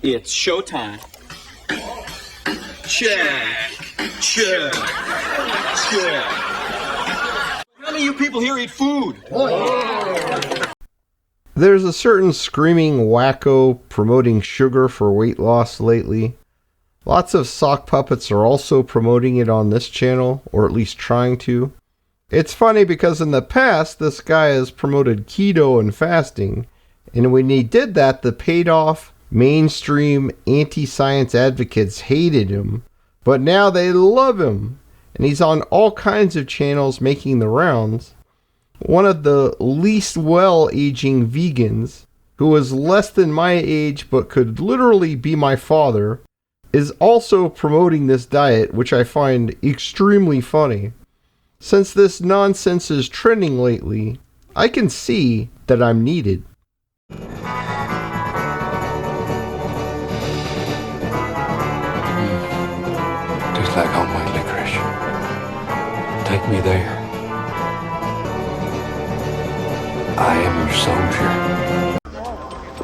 It's showtime. Check. Check. Check. How many of you people here eat food? There's a certain screaming wacko promoting sugar for weight loss lately. Lots of sock puppets are also promoting it on this channel, or at least trying to. It's funny because in the past, this guy has promoted keto and fasting, and when he did that, the paid-off, mainstream, anti-science advocates hated him, but now they love him, and he's on all kinds of channels making the rounds. One of the least well-aging vegans, who is less than my age but could literally be my father, is also promoting this diet, which I find extremely funny. Since this nonsense is trending lately, I can see that I'm needed. Tastes like homemade licorice. Take me there. I am your soldier.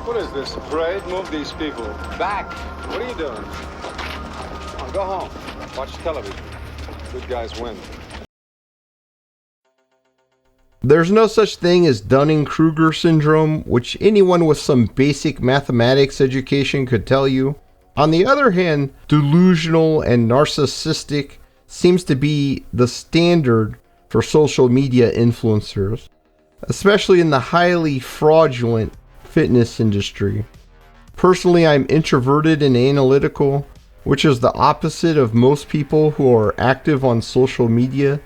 What is this, a parade? Move these people back. What are you doing? Come on, go home. Watch television. Good guys win. There's no such thing as Dunning-Kruger syndrome, which anyone with some basic mathematics education could tell you. On the other hand, delusional and narcissistic seems to be the standard for social media influencers, especially in the highly fraudulent fitness industry. Personally, I'm introverted and analytical, which is the opposite of most people who are active on social media.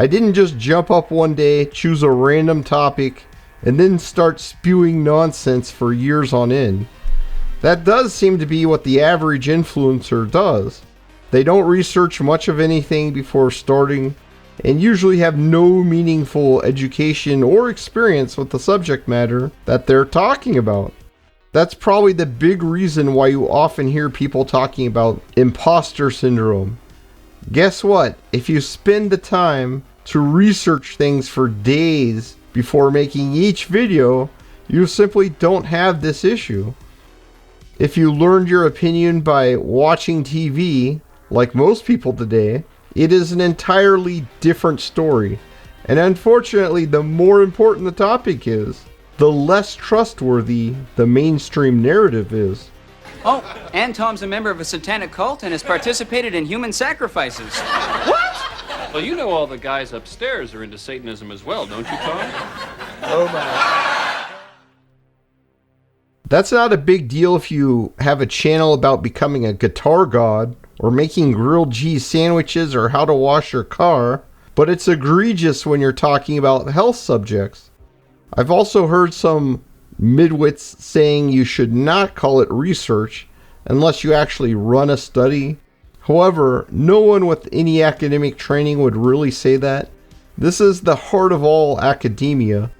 I didn't just jump up one day, choose a random topic, and then start spewing nonsense for years on end. That does seem to be what the average influencer does. They don't research much of anything before starting, and usually have no meaningful education or experience with the subject matter that they're talking about. That's probably the big reason why you often hear people talking about imposter syndrome. Guess what? If you spend the time to research things for days before making each video, you simply don't have this issue. If you learned your opinion by watching TV, like most people today, it is an entirely different story. And unfortunately, the more important the topic is, the less trustworthy the mainstream narrative is. Oh, and Tom's a member of a satanic cult and has participated in human sacrifices. What? Well, you know all the guys upstairs are into Satanism as well, don't you, Tom? Oh my. That's not a big deal if you have a channel about becoming a guitar god, or making grilled cheese sandwiches, or how to wash your car, but it's egregious when you're talking about health subjects. I've also heard some midwits saying you should not call it research unless you actually run a study. However, no one with any academic training would really say that. This is the heart of all academia.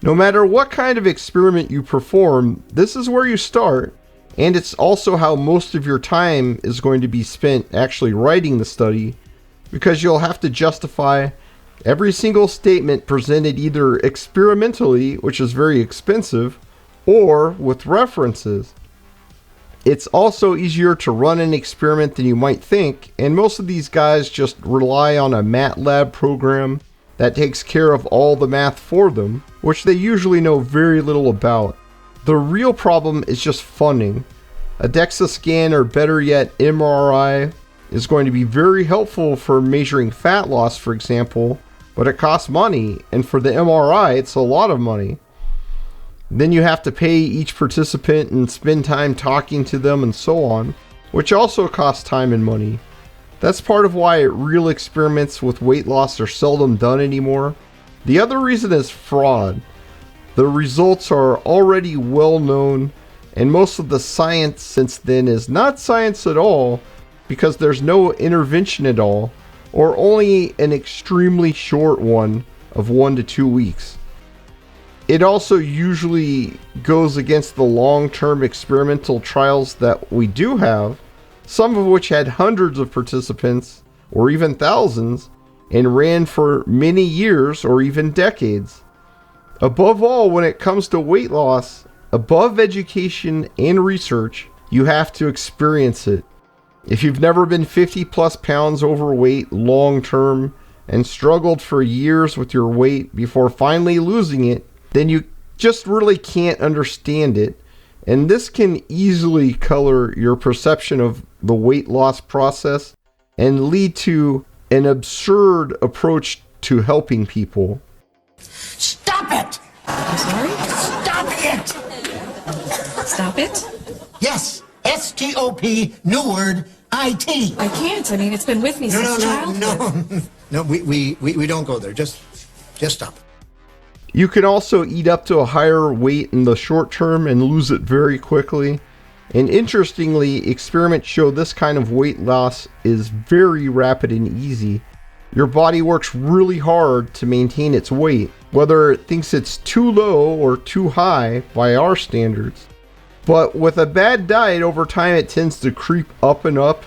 No matter what kind of experiment you perform, this is where you start, and it's also how most of your time is going to be spent actually writing the study, because you'll have to justify every single statement presented either experimentally, which is very expensive, or with references. It's also easier to run an experiment than you might think, and most of these guys just rely on a MATLAB program that takes care of all the math for them, which they usually know very little about. The real problem is just funding. A DEXA scan, or better yet MRI, is going to be very helpful for measuring fat loss, for example, but it costs money, and for the MRI it's a lot of money. Then you have to pay each participant and spend time talking to them and so on, which also costs time and money. That's part of why real experiments with weight loss are seldom done anymore. The other reason is fraud. The results are already well known, and most of the science since then is not science at all, because there's no intervention at all, or only an extremely short one of 1 to 2 weeks. It also usually goes against the long-term experimental trials that we do have, some of which had hundreds of participants, or even thousands, and ran for many years or even decades. Above all, when it comes to weight loss, above education and research, You have to experience it. If you've never been 50 plus pounds overweight long term and struggled for years with your weight before finally losing it, then you just really can't understand it. And this can easily color your perception of the weight loss process and lead to an absurd approach to helping people. Stop it! I'm sorry? Stop it! Stop it? Yes, S-T-O-P, new word, I-T. I can't. I mean, it's been with me since childhood. No, we don't go there. Just stop. You can also eat up to a higher weight in the short term and lose it very quickly. And interestingly, experiments show this kind of weight loss is very rapid and easy. Your body works really hard to maintain its weight, whether it thinks it's too low or too high by our standards. But with a bad diet over time, it tends to creep up and up,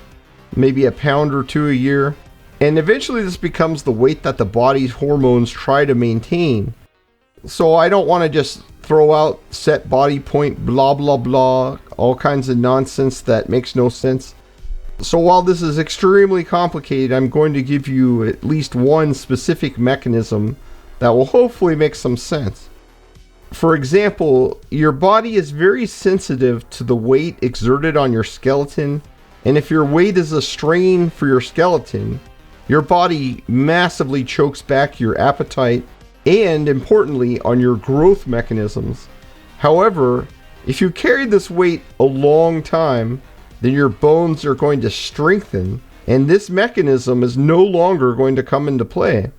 maybe a pound or two a year. And eventually this becomes the weight that the body's hormones try to maintain. So I don't want to just throw out set body point, blah, blah, blah, all kinds of nonsense that makes no sense. So while this is extremely complicated, I'm going to give you at least one specific mechanism that will hopefully make some sense. For example, your body is very sensitive to the weight exerted on your skeleton, and if your weight is a strain for your skeleton, your body massively chokes back your appetite and, importantly, on your growth mechanisms. However, if you carry this weight a long time, then your bones are going to strengthen, and this mechanism is no longer going to come into play.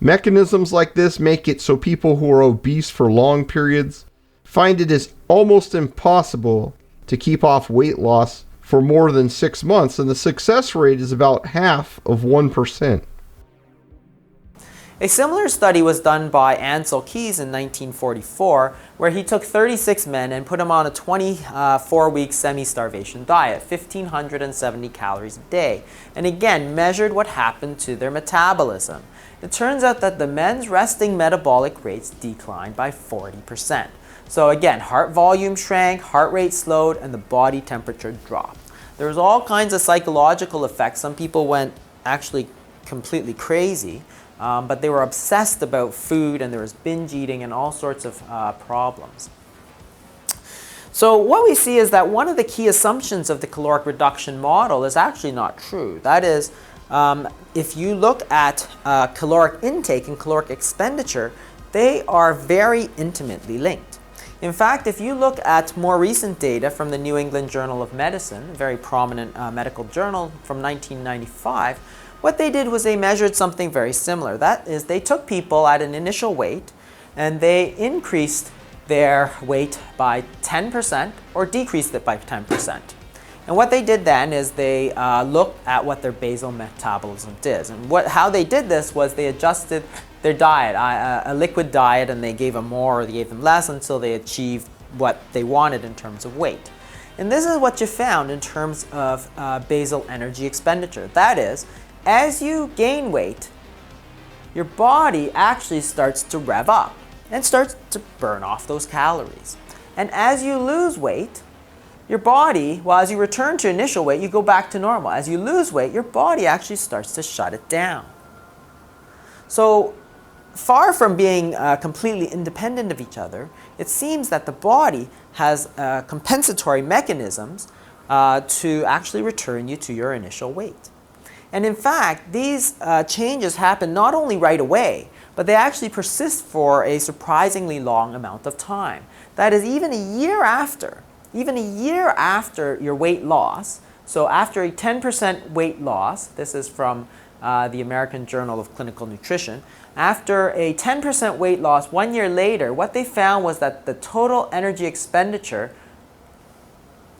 Mechanisms like this make it so people who are obese for long periods find it is almost impossible to keep off weight loss for more than 6 months, and the success rate is about half of 1%. A similar study was done by Ansel Keys in 1944, where he took 36 men and put them on a 24-week semi-starvation diet, 1,570 calories a day, and again measured what happened to their metabolism. It turns out that the men's resting metabolic rates declined by 40%. So again, heart volume shrank, heart rate slowed, and the body temperature dropped. There was all kinds of psychological effects. Some people went actually completely crazy. But they were obsessed about food, and there was binge eating and all sorts of problems. So what we see is that one of the key assumptions of the caloric reduction model is actually not true. That is, if you look at caloric intake and caloric expenditure, they are very intimately linked. In fact, if you look at more recent data from the New England Journal of Medicine, a very prominent medical journal from 1995, what they did was they measured something very similar. That is, they took people at an initial weight and they increased their weight by 10% or decreased it by 10%. And what they did then is they looked at what their basal metabolism did. And how they did this was they adjusted their diet, a liquid diet, and they gave them more or they gave them less until they achieved what they wanted in terms of weight. And this is what you found in terms of basal energy expenditure. That is, as you gain weight, your body actually starts to rev up and starts to burn off those calories. And as you lose weight, your body, well, as you return to initial weight, you go back to normal. As you lose weight, your body actually starts to shut it down. So far from being completely independent of each other, it seems that the body has compensatory mechanisms to actually return you to your initial weight. And in fact, these changes happen not only right away, but they actually persist for a surprisingly long amount of time. That is, even a year after your weight loss, so after a 10% weight loss, this is from the American Journal of Clinical Nutrition, after a 10% weight loss 1 year later, what they found was that the total energy expenditure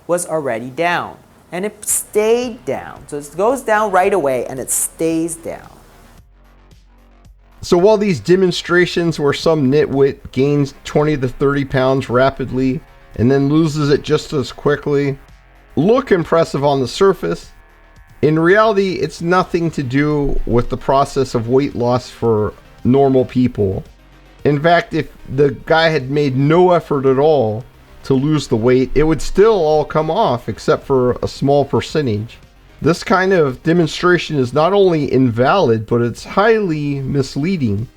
was already down. And it stayed down. So it goes down right away and it stays down. So while these demonstrations where some nitwit gains 20 to 30 pounds rapidly and then loses it just as quickly look impressive on the surface, in reality it's nothing to do with the process of weight loss for normal people. In fact, if the guy had made no effort at all, to lose the weight, it would still all come off except for a small percentage. This kind of demonstration is not only invalid, but it's highly misleading,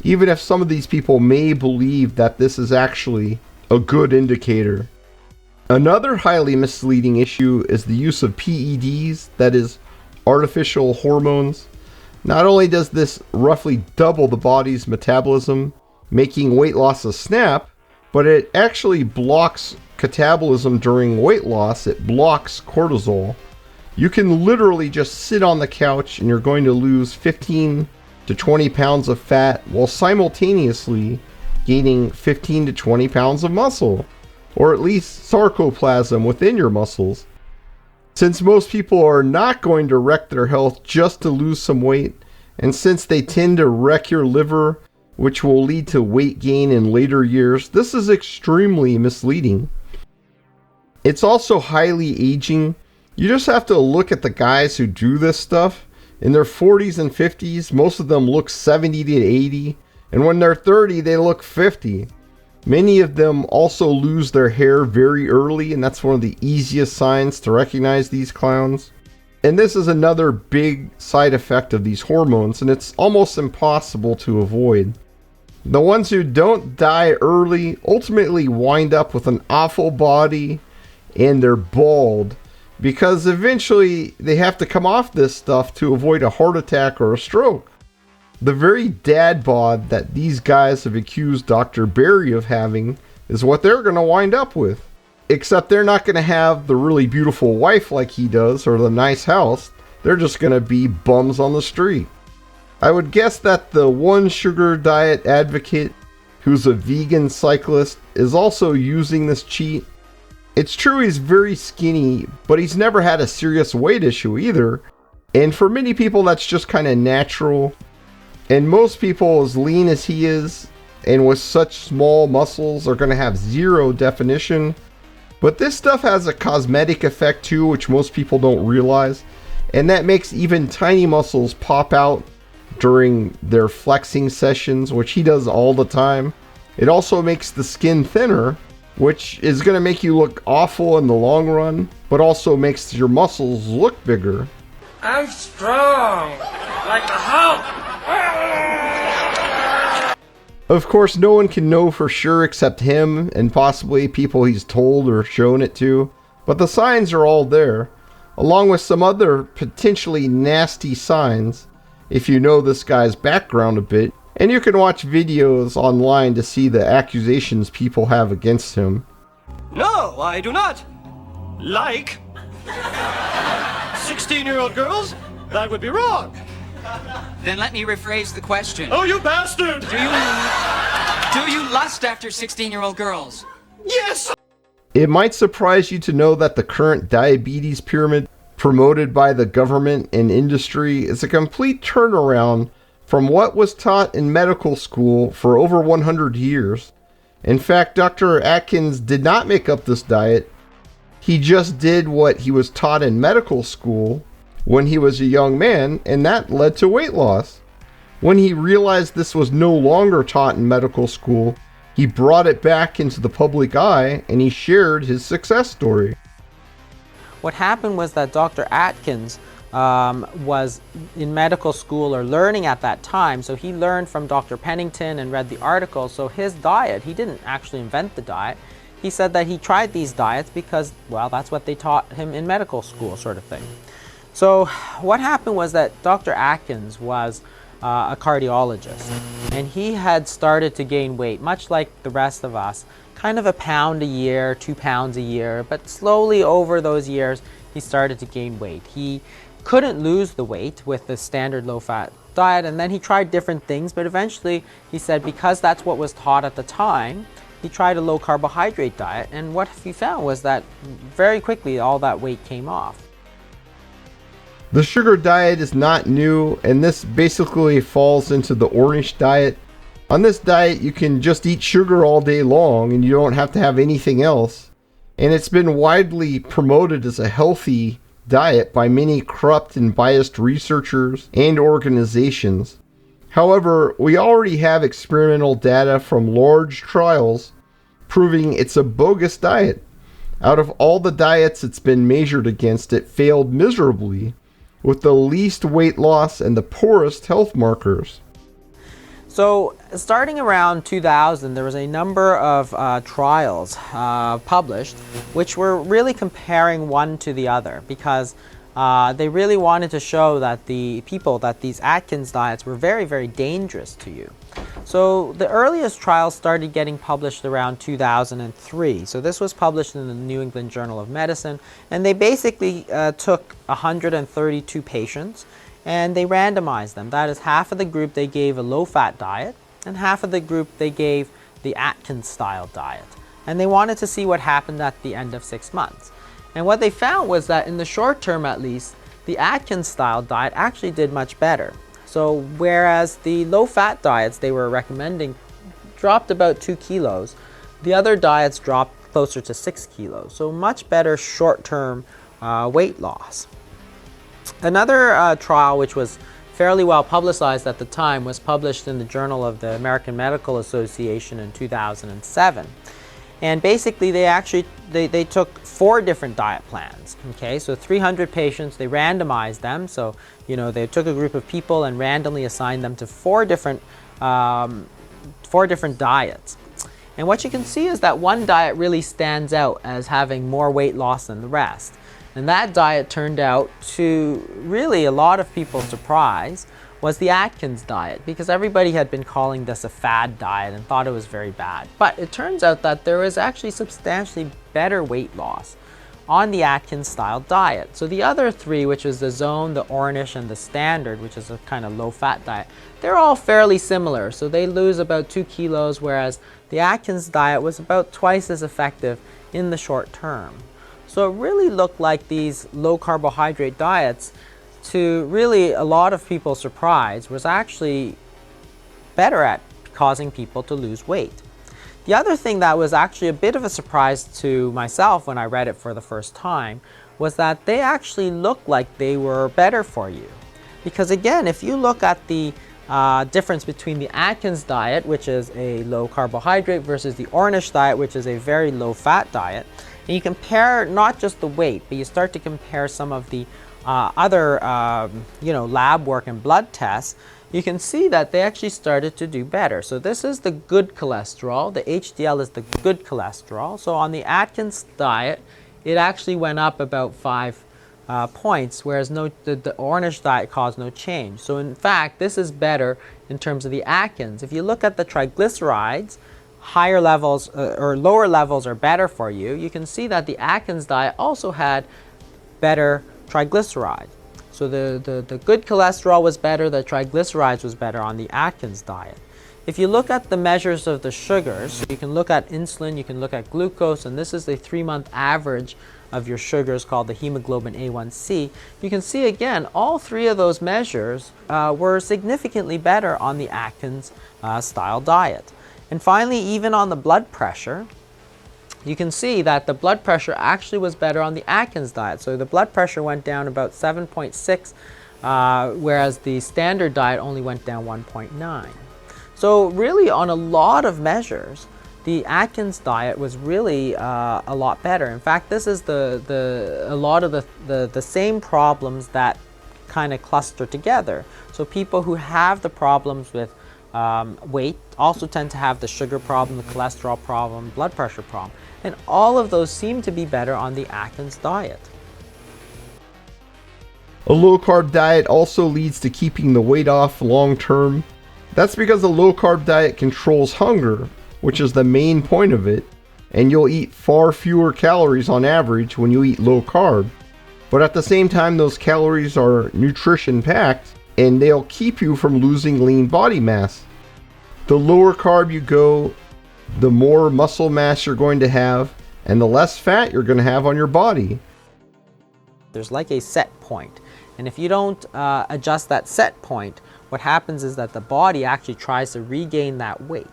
even if some of these people may believe that this is actually a good indicator. Another highly misleading issue is the use of PEDs, that is, artificial hormones. Not only does this roughly double the body's metabolism, making weight loss a snap, but it actually blocks catabolism during weight loss. It blocks cortisol. You can literally just sit on the couch and you're going to lose 15 to 20 pounds of fat while simultaneously gaining 15 to 20 pounds of muscle, or at least sarcoplasm within your muscles. Since most people are not going to wreck their health just to lose some weight, and since they tend to wreck your liver, which will lead to weight gain in later years, this is extremely misleading. It's also highly aging. You just have to look at the guys who do this stuff. In their 40s and 50s, most of them look 70 to 80, and when they're 30, they look 50. Many of them also lose their hair very early, and that's one of the easiest signs to recognize these clowns. And this is another big side effect of these hormones, and it's almost impossible to avoid. The ones who don't die early ultimately wind up with an awful body, and they're bald, because eventually they have to come off this stuff to avoid a heart attack or a stroke. The very dad bod that these guys have accused Dr. Berry of having is what they're going to wind up with. Except they're not going to have the really beautiful wife like he does or the nice house. They're just going to be bums on the street. I would guess that the one sugar diet advocate who's a vegan cyclist is also using this cheat. It's true he's very skinny, but he's never had a serious weight issue either. And for many people that's just kind of natural. And most people as lean as he is and with such small muscles are going to have zero definition. But this stuff has a cosmetic effect too, which most people don't realize. And that makes even tiny muscles pop out during their flexing sessions, which he does all the time. It also makes the skin thinner, which is going to make you look awful in the long run, but also makes your muscles look bigger. I'm strong, like a Hulk. Of course, no one can know for sure except him and possibly people he's told or shown it to, but the signs are all there, along with some other potentially nasty signs if you know this guy's background a bit, and you can watch videos online to see the accusations people have against him. No, I do not. Like 16-year-old girls? That would be wrong. Then let me rephrase the question. Oh, you bastard! Do you lust after 16-year-old girls? Yes! It might surprise you to know that the current diabetes pyramid promoted by the government and industry is a complete turnaround from what was taught in medical school for over 100 years. In fact, Dr. Atkins did not make up this diet. He just did what he was taught in medical school when he was a young man, and that led to weight loss. When he realized this was no longer taught in medical school, he brought it back into the public eye and he shared his success story. What happened was that Dr. Atkins was in medical school or learning at that time, so he learned from Dr. Pennington and read the article. So his diet, he didn't actually invent the diet. He said that he tried these diets because, well, that's what they taught him in medical school, sort of thing. So what happened was that Dr. Atkins was a cardiologist, and he had started to gain weight, much like the rest of us, kind of a pound a year, 2 pounds a year, but slowly over those years, he started to gain weight. He couldn't lose the weight with the standard low-fat diet, and then he tried different things, but eventually he said because that's what was taught at the time, he tried a low-carbohydrate diet, and what he found was that very quickly all that weight came off. The sugar diet is not new, and this basically falls into the Ornish diet. On this diet, you can just eat sugar all day long and you don't have to have anything else. And it's been widely promoted as a healthy diet by many corrupt and biased researchers and organizations. However, we already have experimental data from large trials proving it's a bogus diet. Out of all the diets it's been measured against, it failed miserably, with the least weight loss and the poorest health markers. So starting around 2000, there was a number of trials published which were really comparing one to the other, because they really wanted to show that these Atkins diets were very, very dangerous to you. So the earliest trials started getting published around 2003. So this was published in the New England Journal of Medicine, and they basically took 132 patients and they randomized them. That is, half of the group they gave a low-fat diet, and half of the group they gave the Atkins-style diet. And they wanted to see what happened at the end of 6 months. And what they found was that in the short term at least, the Atkins-style diet actually did much better. So whereas the low-fat diets they were recommending dropped about 2 kilos, the other diets dropped closer to 6 kilos. So much better short-term weight loss. Another trial which was fairly well publicized at the time was published in the Journal of the American Medical Association in 2007. And basically they took 4 different diet plans. Okay, so 300 patients, they randomized them. So, they took a group of people and randomly assigned them to 4 different diets. And what you can see is that one diet really stands out as having more weight loss than the rest. And that diet turned out to really a lot of people's surprise was the Atkins diet, because everybody had been calling this a fad diet and thought it was very bad. But it turns out that there was actually substantially better weight loss on the Atkins style diet. So the other 3, which is the Zone, the Ornish, and the Standard, which is a kind of low-fat diet, they're all fairly similar. So they lose about 2 kilos, whereas the Atkins diet was about twice as effective in the short term. So it really looked like these low-carbohydrate diets, to really a lot of people's surprise, was actually better at causing people to lose weight. The other thing that was actually a bit of a surprise to myself when I read it for the first time was that they actually looked like they were better for you. Because again, if you look at the difference between the Atkins diet, which is a low carbohydrate, versus the Ornish diet, which is a very low fat diet, and you compare not just the weight, but you start to compare some of the other lab work and blood tests, you can see that they actually started to do better. So this is the good cholesterol. The HDL is the good cholesterol. So on the Atkins diet, it actually went up about 5 points, whereas the Ornish diet caused no change. So in fact, this is better in terms of the Atkins. If you look at the triglycerides, higher levels or lower levels are better for you. You can see that the Atkins diet also had better triglycerides. So the good cholesterol was better, the triglycerides was better on the Atkins diet. If you look at the measures of the sugars, you can look at insulin, you can look at glucose, and this is the 3-month average of your sugars called the hemoglobin A1C. You can see again, all 3 of those measures were significantly better on the Atkins style diet. And finally, even on the blood pressure, you can see that the blood pressure actually was better on the Atkins diet. So the blood pressure went down about 7.6, whereas the standard diet only went down 1.9. So really, on a lot of measures, the Atkins diet was really a lot better. In fact, this is a lot of the same problems that kind of cluster together. So people who have the problems with weight also tend to have the sugar problem, the cholesterol problem, blood pressure problem. And all of those seem to be better on the Atkins diet. A low-carb diet also leads to keeping the weight off long term. That's because a low-carb diet controls hunger, which is the main point of it, and you'll eat far fewer calories on average when you eat low-carb. But at the same time, those calories are nutrition-packed, and they'll keep you from losing lean body mass. The lower carb you go, the more muscle mass you're going to have, and the less fat you're going to have on your body. There's like a set point, and if you don't adjust that set point, what happens is that the body actually tries to regain that weight.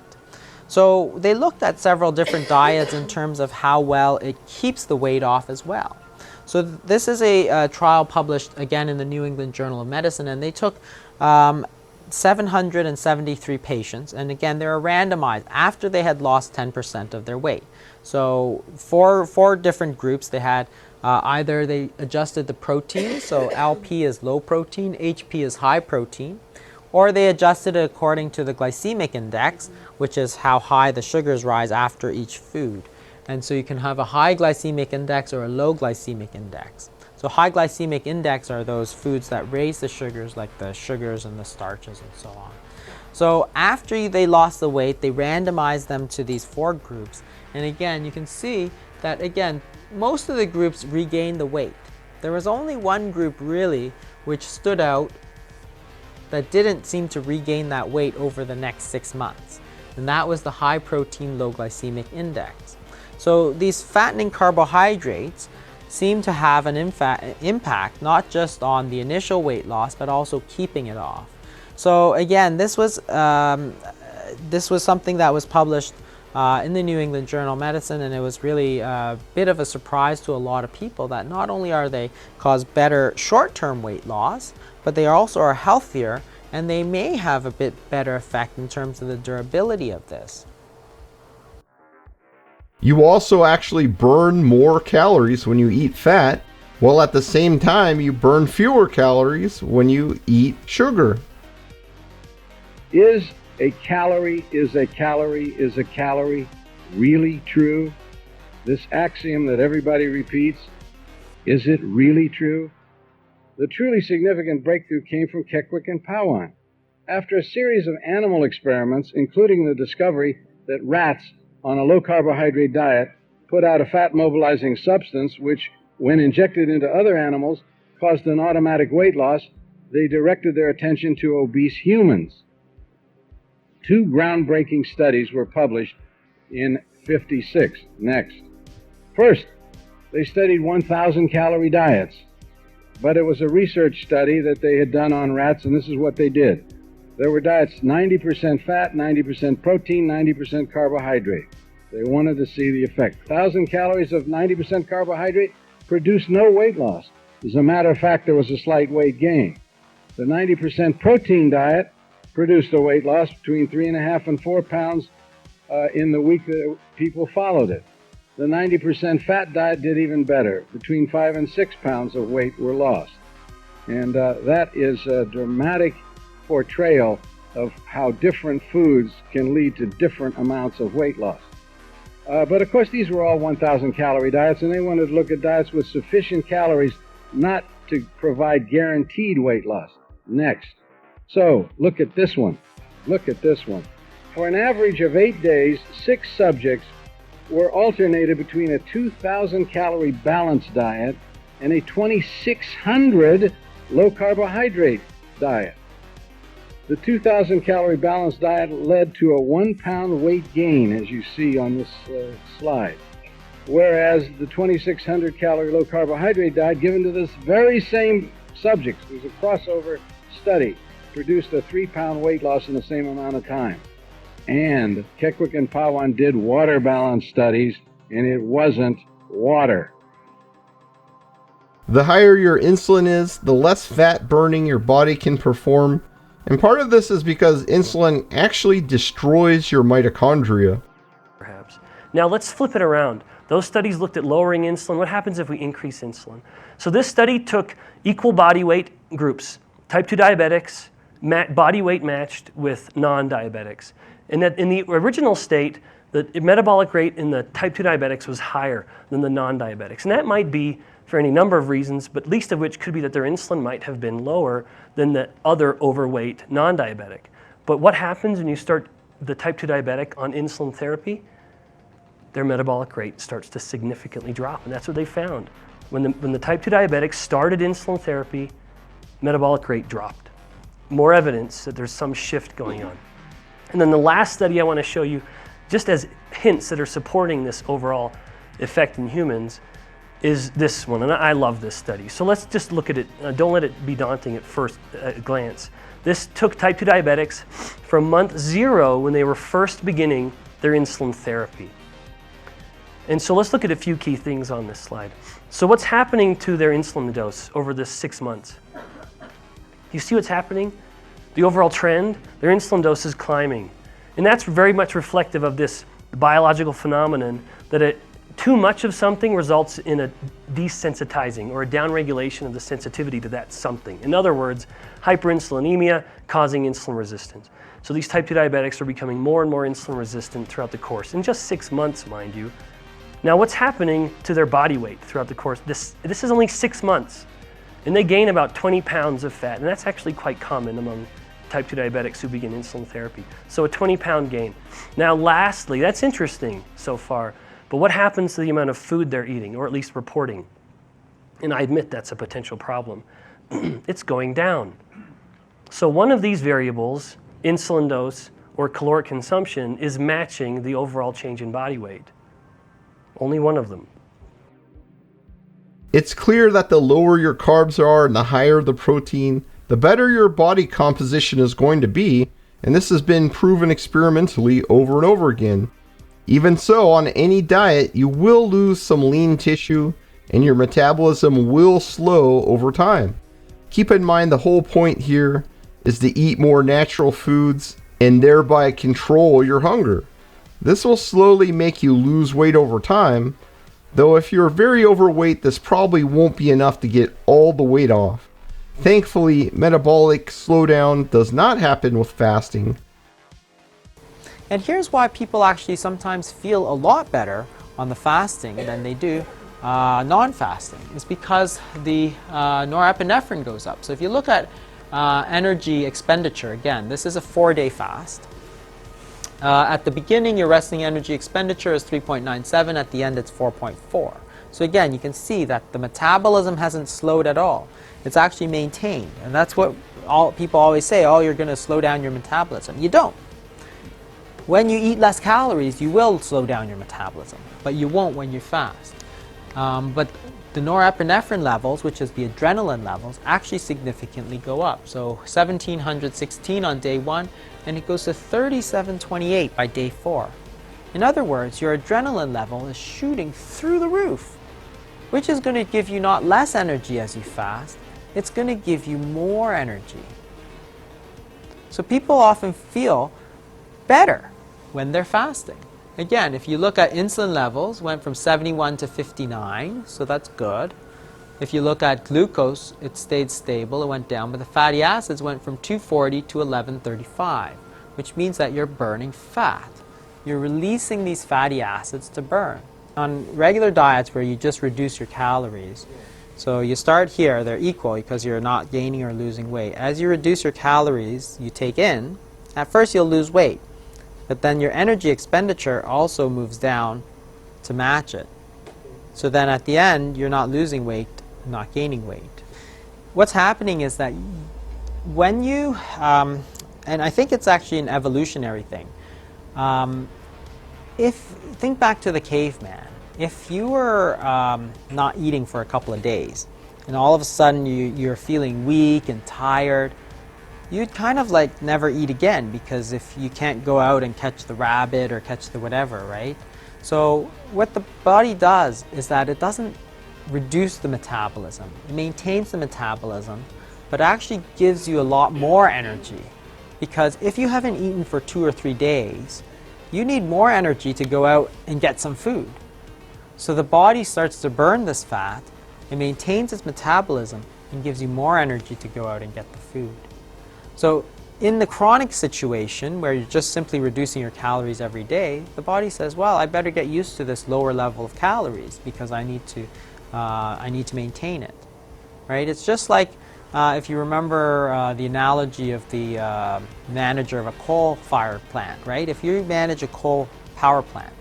So they looked at several different diets in terms of how well it keeps the weight off as well. So this is a trial published again in the New England Journal of Medicine, and they took 773 patients, and again, they were randomized after they had lost 10% of their weight. So four different groups. They had either they adjusted the protein, so LP is low protein, HP is high protein, or they adjusted it according to the glycemic index, which is how high the sugars rise after each food. And so you can have a high glycemic index or a low glycemic index. So high glycemic index are those foods that raise the sugars, like the sugars and the starches and so on. So after they lost the weight, they randomized them to these 4 groups. And again, you can see that, again, most of the groups regained the weight. There was only one group really which stood out that didn't seem to regain that weight over the next 6 months. And that was the high protein, low glycemic index. So these fattening carbohydrates seem to have an impact not just on the initial weight loss, but also keeping it off. So again, this was something that was published in the New England Journal of Medicine, and it was really a bit of a surprise to a lot of people that not only are they cause better short-term weight loss, but they also are healthier, and they may have a bit better effect in terms of the durability of this. You also actually burn more calories when you eat fat, while at the same time you burn fewer calories when you eat sugar. Is a calorie is a calorie is a calorie really true? This axiom that everybody repeats, is it really true? The truly significant breakthrough came from Kekwik and Pawan. After a series of animal experiments, including the discovery that rats on a low-carbohydrate diet put out a fat-mobilizing substance which, when injected into other animals, caused an automatic weight loss, they directed their attention to obese humans. 2 groundbreaking studies were published in '56. Next. First, they studied 1,000-calorie diets, but it was a research study that they had done on rats, and this is what they did. There were diets 90% fat, 90% protein, 90% carbohydrate. They wanted to see the effect. 1,000 calories of 90% carbohydrate produced no weight loss. As a matter of fact, there was a slight weight gain. The 90% protein diet produced a weight loss between 3.5 and 4 pounds in the week that people followed it. The 90% fat diet did even better. Between 5 and 6 pounds of weight were lost. And that is a dramatic portrayal of how different foods can lead to different amounts of weight loss. But of course, these were all 1,000 calorie diets, and they wanted to look at diets with sufficient calories not to provide guaranteed weight loss. Next. So, look at this one. Look at this one. For an average of 8 days, 6 subjects were alternated between a 2,000 calorie balanced diet and a 2,600 low carbohydrate diet. The 2,000 calorie balanced diet led to a 1 pound weight gain, as you see on this slide. Whereas the 2,600 calorie low carbohydrate diet given to this very same subjects, it was a crossover study, produced a 3 pound weight loss in the same amount of time. And Kekwik and Pawan did water balance studies, and it wasn't water. The higher your insulin is, the less fat burning your body can perform. And part of this is because insulin actually destroys your mitochondria. Perhaps. Now let's flip it around. Those studies looked at lowering insulin. What happens if we increase insulin? So this study took equal body weight groups, type 2 diabetics, body weight matched with non-diabetics. And that in the original state, the metabolic rate in the type 2 diabetics was higher than the non-diabetics. And that might be for any number of reasons, but least of which could be that their insulin might have been lower than the other overweight non-diabetic. But what happens when you start the type 2 diabetic on insulin therapy? Their metabolic rate starts to significantly drop, and that's what they found. When the type 2 diabetics started insulin therapy, metabolic rate dropped. More evidence that there's some shift going on. And then the last study I want to show you, just as hints that are supporting this overall effect in humans, is this one, and I love this study. So let's just look at it. Don't let it be daunting at first glance. This took type 2 diabetics from month 0 when they were first beginning their insulin therapy. And so let's look at a few key things on this slide. So what's happening to their insulin dose over this 6 months? You see what's happening? the overall trend, their insulin dose is climbing. And that's very much reflective of this biological phenomenon that too much of something results in a desensitizing or a downregulation of the sensitivity to that something. In other words, hyperinsulinemia causing insulin resistance. So these type 2 diabetics are becoming more and more insulin resistant throughout the course, in just 6 months, mind you. Now what's happening to their body weight throughout the course? This is only 6 months, and they gain about 20 pounds of fat, and that's actually quite common among type 2 diabetics who begin insulin therapy. So a 20-pound gain. Now lastly, that's interesting so far, but what happens to the amount of food they're eating, or at least reporting? And I admit that's a potential problem. It's going down. So one of these variables, insulin dose or caloric consumption, is matching the overall change in body weight. Only one of them. It's clear that the lower your carbs are and the higher the protein, the better your body composition is going to be, and this has been proven experimentally over and over again. Even so, on any diet, you will lose some lean tissue, and your metabolism will slow over time. Keep in mind the whole point here is to eat more natural foods and thereby control your hunger. This will slowly make you lose weight over time, though if you're very overweight, this probably won't be enough to get all the weight off. Thankfully, metabolic slowdown does not happen with fasting. And here's why people actually sometimes feel a lot better on the fasting than they do non-fasting. It's because the norepinephrine goes up. So if you look at energy expenditure, again, this is a 4-day fast. At the beginning, your resting energy expenditure is 3.97. At the end, it's 4.4. So again, you can see that the metabolism hasn't slowed at all. It's actually maintained. And that's what people always say, oh, you're going to slow down your metabolism. You don't. When you eat less calories, you will slow down your metabolism, but you won't when you fast. But the norepinephrine levels, which is the adrenaline levels, actually significantly go up. So 1716 on day 1, and it goes to 3728 by day 4. In other words, your adrenaline level is shooting through the roof, which is going to give you not less energy as you fast, it's going to give you more energy. So people often feel better when they're fasting. Again, if you look at insulin levels, went from 71 to 59, so that's good. If you look at glucose, it stayed stable, it went down, but the fatty acids went from 240 to 1135, which means that you're burning fat. You're releasing these fatty acids to burn. On regular diets where you just reduce your calories, so you start here, they're equal because you're not gaining or losing weight. As you reduce your calories you take in, at first you'll lose weight, but then your energy expenditure also moves down to match it. So then at the end, you're not losing weight, not gaining weight. What's happening is that when you, and I think it's actually an evolutionary thing, think back to the caveman. If you were not eating for a couple of days, and all of a sudden you're feeling weak and tired, you'd kind of like never eat again, because if you can't go out and catch the rabbit or catch the whatever, right? So what the body does is that it doesn't reduce the metabolism. It maintains the metabolism, but actually gives you a lot more energy. Because if you haven't eaten for 2 or 3 days, you need more energy to go out and get some food. So the body starts to burn this fat, it maintains its metabolism, and gives you more energy to go out and get the food. So in the chronic situation where you're just simply reducing your calories every day, the body says, well, I better get used to this lower level of calories because I need to maintain it, right? It's just like if you remember the analogy of the manager of a coal-fired plant, right? If you manage a coal power plant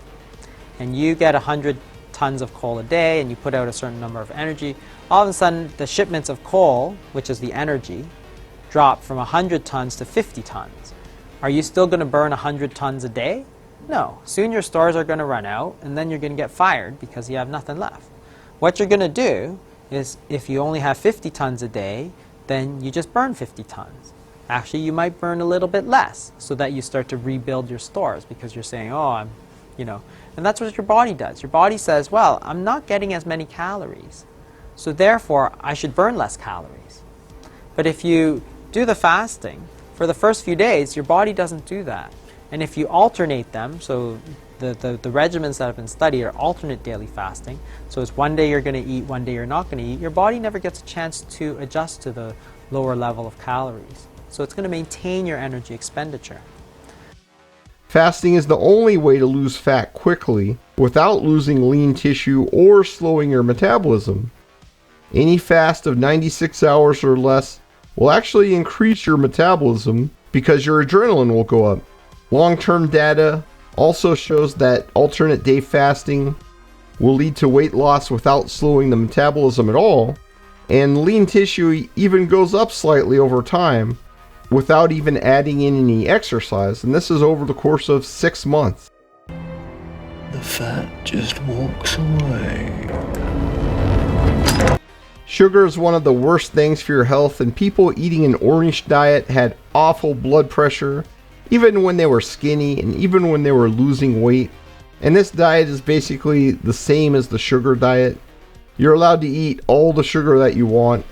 and you get 100 tons of coal a day and you put out a certain number of energy, all of a sudden the shipments of coal, which is the energy, drop from 100 tons to 50 tons. Are you still going to burn 100 tons a day? No. Soon your stores are going to run out, and then you're going to get fired because you have nothing left. What you're going to do is, if you only have 50 tons a day, then you just burn 50 tons. Actually, you might burn a little bit less so that you start to rebuild your stores, because you're saying, oh, and that's what your body does. Your body says, well, I'm not getting as many calories, so therefore I should burn less calories. But if you do the fasting For the first few days, your body doesn't do that. And if you alternate them, so the regimens that have been studied are alternate daily fasting, so it's one day you're going to eat, one day you're not going to eat, your body never gets a chance to adjust to the lower level of calories. So it's going to maintain your energy expenditure. Fasting is the only way to lose fat quickly without losing lean tissue or slowing your metabolism. Any fast of 96 hours or less will actually increase your metabolism because your adrenaline will go up. Long-term data also shows that alternate day fasting will lead to weight loss without slowing the metabolism at all, and lean tissue even goes up slightly over time without even adding in any exercise, and this is over the course of 6 months. The fat just walks away. Sugar is one of the worst things for your health, and people eating an orange diet had awful blood pressure, even when they were skinny and even when they were losing weight. And this diet is basically the same as the sugar diet. You're allowed to eat all the sugar that you want.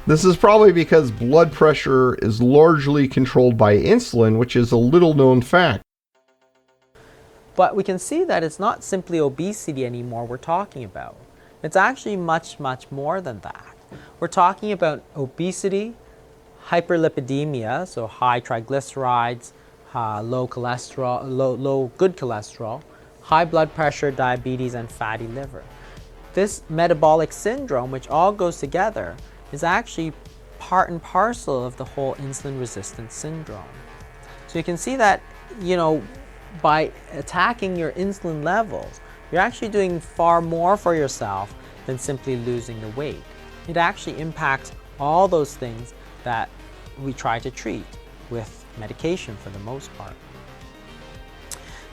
This is probably because blood pressure is largely controlled by insulin, which is a little known fact. But we can see that it's not simply obesity anymore we're talking about. It's actually much, much more than that. We're talking about obesity, hyperlipidemia, so high triglycerides, low cholesterol, low good cholesterol, high blood pressure, diabetes, and fatty liver. This metabolic syndrome, which all goes together, is actually part and parcel of the whole insulin resistance syndrome. So you can see that, by attacking your insulin levels, you're actually doing far more for yourself than simply losing the weight. It actually impacts all those things that we try to treat with medication for the most part.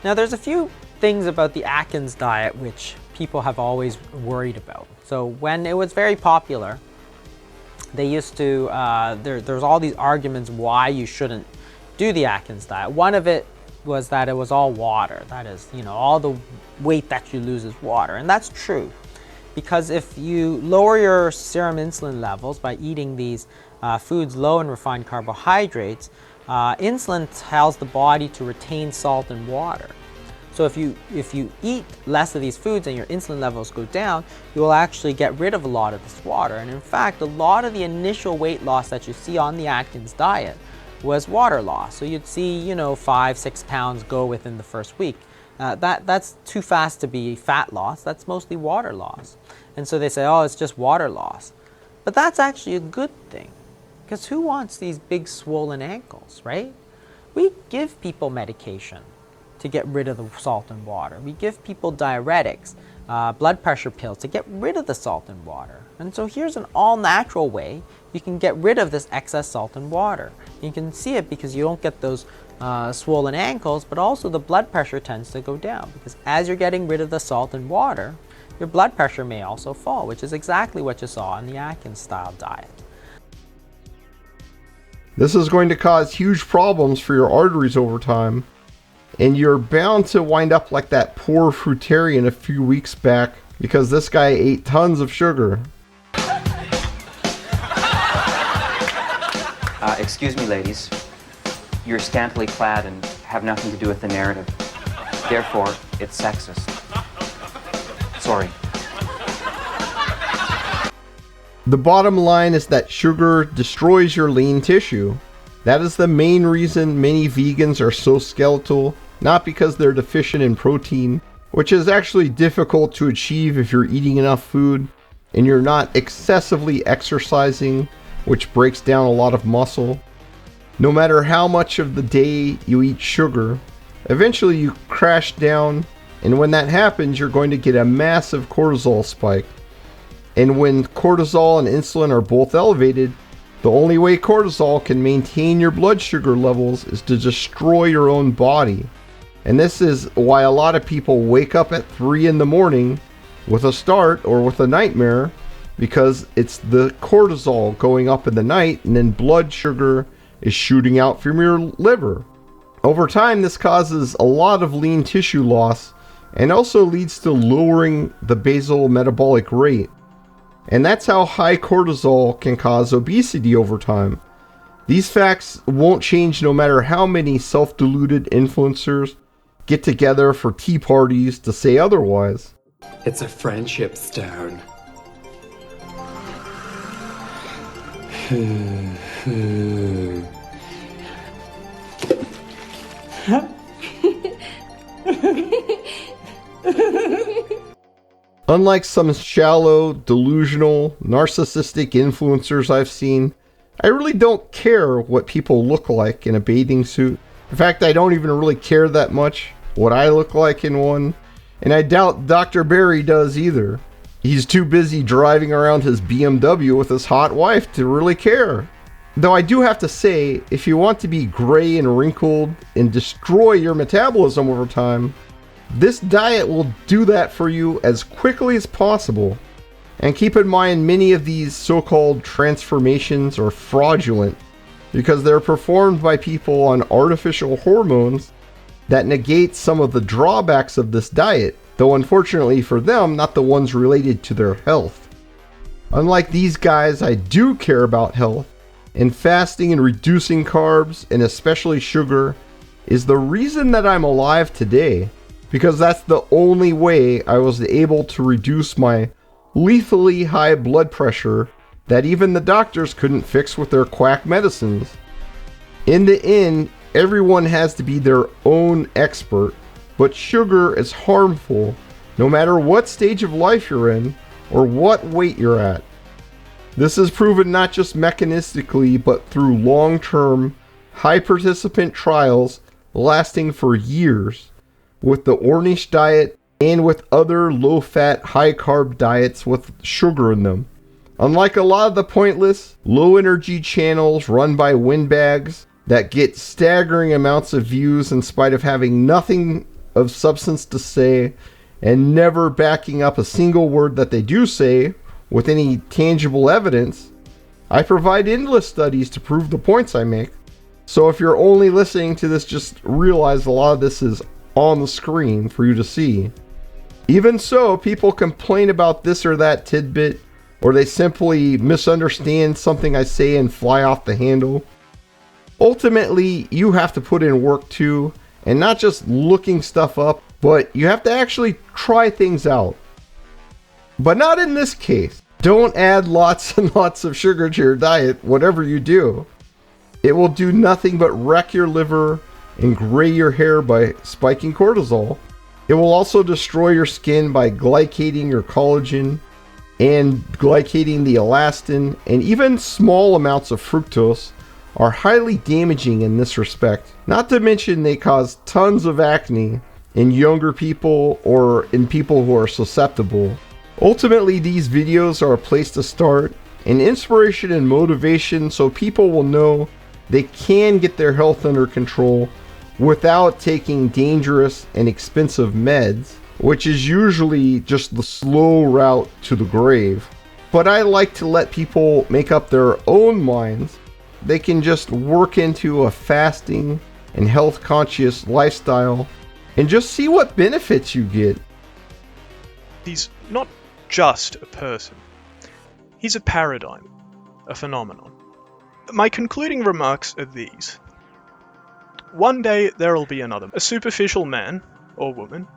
Now there's a few things about the Atkins diet which people have always worried about. So when it was very popular, they used to, there's all these arguments why you shouldn't do the Atkins diet. One of it was that it was all water. That is, all the weight that you lose is water. And that's true. Because if you lower your serum insulin levels by eating these foods low in refined carbohydrates, insulin tells the body to retain salt and water. So if you eat less of these foods and your insulin levels go down, you will actually get rid of a lot of this water. And in fact, a lot of the initial weight loss that you see on the Atkins diet was water loss. So you'd see, 5-6 pounds go within the first week. That's too fast to be fat loss. That's mostly water loss. And so they say, oh, it's just water loss. But that's actually a good thing, because who wants these big swollen ankles, right? We give people medication to get rid of the salt and water. We give people diuretics, blood pressure pills to get rid of the salt and water. And so here's an all-natural way you can get rid of this excess salt and water. You can see it because you don't get those swollen ankles, but also the blood pressure tends to go down, because as you're getting rid of the salt and water, your blood pressure may also fall, which is exactly what you saw in the Atkins style diet. This is going to cause huge problems for your arteries over time, and you're bound to wind up like that poor fruitarian a few weeks back, because this guy ate tons of sugar. Excuse me, ladies. You're scantily clad and have nothing to do with the narrative. Therefore, it's sexist. Sorry. The bottom line is that sugar destroys your lean tissue. That is the main reason many vegans are so skeletal, not because they're deficient in protein, which is actually difficult to achieve if you're eating enough food and you're not excessively exercising, which breaks down a lot of muscle. No matter how much of the day you eat sugar, eventually you crash down, and when that happens, you're going to get a massive cortisol spike. And when cortisol and insulin are both elevated, the only way cortisol can maintain your blood sugar levels is to destroy your own body. And this is why a lot of people wake up at 3 in the morning with a start or with a nightmare, because it's the cortisol going up in the night and then blood sugar is shooting out from your liver. Over time, this causes a lot of lean tissue loss and also leads to lowering the basal metabolic rate. And that's how high cortisol can cause obesity over time. These facts won't change no matter how many self-deluded influencers get together for tea parties to say otherwise. It's a friendship stone. Unlike some shallow, delusional, narcissistic influencers I've seen, I really don't care what people look like in a bathing suit. In fact, I don't even really care that much what I look like in one, and I doubt Dr. Barry does either. He's too busy driving around his BMW with his hot wife to really care. Though I do have to say, if you want to be gray and wrinkled and destroy your metabolism over time, this diet will do that for you as quickly as possible. And keep in mind, many of these so-called transformations are fraudulent because they're performed by people on artificial hormones that negate some of the drawbacks of this diet, though unfortunately for them, not the ones related to their health. Unlike these guys, I do care about health, and fasting and reducing carbs, and especially sugar, is the reason that I'm alive today, because that's the only way I was able to reduce my lethally high blood pressure that even the doctors couldn't fix with their quack medicines. In the end, everyone has to be their own expert, but sugar is harmful no matter what stage of life you're in or what weight you're at. This is proven not just mechanistically, but through long-term, high-participant trials lasting for years, with the Ornish diet and with other low-fat, high-carb diets with sugar in them. Unlike a lot of the pointless, low-energy channels run by windbags that get staggering amounts of views in spite of having nothing of substance to say and never backing up a single word that they do say with any tangible evidence, I provide endless studies to prove the points I make. So if you're only listening to this, just realize a lot of this is on the screen for you to see. Even so, people complain about this or that tidbit, or they simply misunderstand something I say and fly off the handle. Ultimately, you have to put in work too, and not just looking stuff up, but you have to actually try things out. But not in this case. Don't add lots and lots of sugar to your diet, whatever you do. It will do nothing but wreck your liver and gray your hair by spiking cortisol. It will also destroy your skin by glycating your collagen and glycating the elastin, and even small amounts of fructose are highly damaging in this respect. Not to mention they cause tons of acne in younger people or in people who are susceptible. Ultimately, these videos are a place to start, an inspiration and motivation so people will know they can get their health under control without taking dangerous and expensive meds, which is usually just the slow route to the grave. But I like to let people make up their own minds. They can just work into a fasting and health conscious lifestyle and just see what benefits you get. He's not just a person. He's a paradigm, a phenomenon. My concluding remarks are these. One day there'll be another, a superficial man, or woman,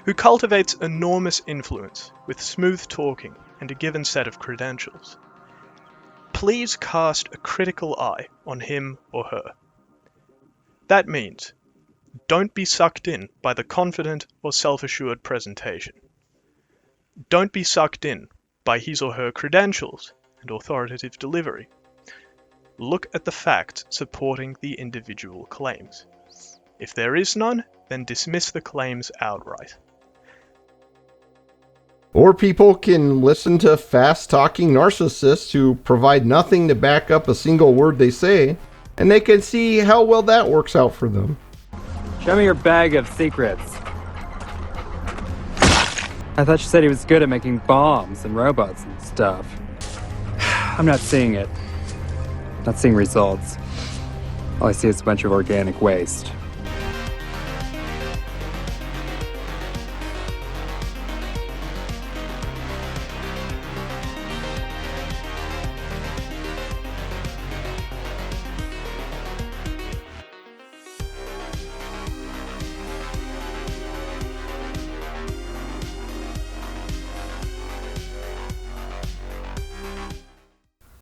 who cultivates enormous influence with smooth talking and a given set of credentials. Please cast a critical eye on him or her. That means, don't be sucked in by the confident or self-assured presentation. Don't be sucked in by his or her credentials and authoritative delivery. Look at the facts supporting the individual claims. If there is none, then dismiss the claims outright. Or people can listen to fast-talking narcissists who provide nothing to back up a single word they say, and they can see how well that works out for them. Show me your bag of secrets. I thought you said he was good at making bombs and robots and stuff. I'm not seeing it. Not seeing results. All I see is a bunch of organic waste.